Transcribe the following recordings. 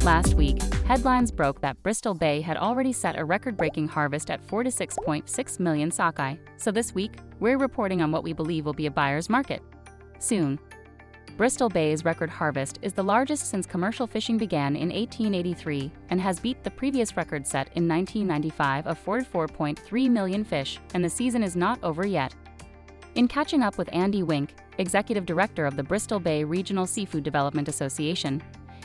Last week, headlines broke that Bristol Bay had already set a record-breaking harvest at 4 to 6.6 million sockeye. So this week, we're reporting on what we believe will be a buyer's market soon. Bristol Bay's record harvest is the largest since commercial fishing began in 1883 and has beat the previous record set in 1995 of 44.3 million fish, and the season is not over yet. In catching up with Andy Wink, executive director of the Bristol Bay Regional Seafood Development Association,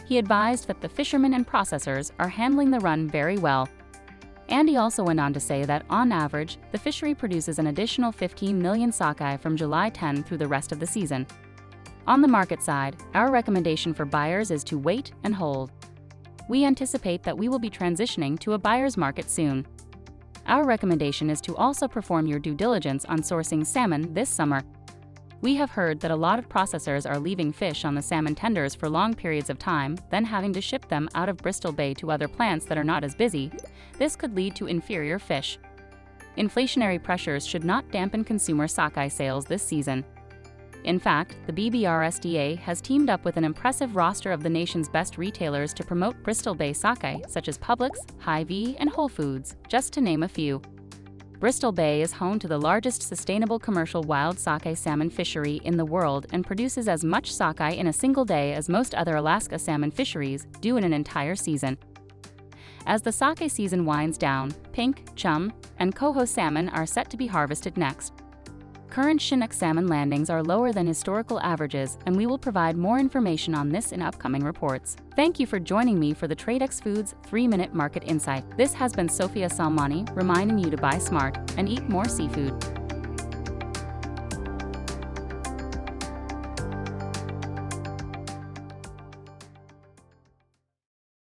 he advised that the fishermen and processors are handling the run very well. Andy also went on to say that, on average, the fishery produces an additional 15 million sockeye from July 10 through the rest of the season. On the market side, our recommendation for buyers is to wait and hold. We anticipate that we will be transitioning to a buyer's market soon. Our recommendation is to also perform your due diligence on sourcing salmon this summer. We have heard that a lot of processors are leaving fish on the salmon tenders for long periods of time, then having to ship them out of Bristol Bay to other plants that are not as busy. This could lead to inferior fish. Inflationary pressures should not dampen consumer sockeye sales this season. In fact, the BBRSDA has teamed up with an impressive roster of the nation's best retailers to promote Bristol Bay sockeye, such as Publix, Hy-Vee, and Whole Foods, just to name a few. Bristol Bay is home to the largest sustainable commercial wild sockeye salmon fishery in the world and produces as much sockeye in a single day as most other Alaska salmon fisheries do in an entire season. As the sockeye season winds down, pink, chum, and coho salmon are set to be harvested next. Current Chinook salmon landings are lower than historical averages, and we will provide more information on this in upcoming reports. Thank you for joining me for the Tradex Foods 3-Minute Market Insight. This has been Sophia Salmani reminding you to buy smart and eat more seafood.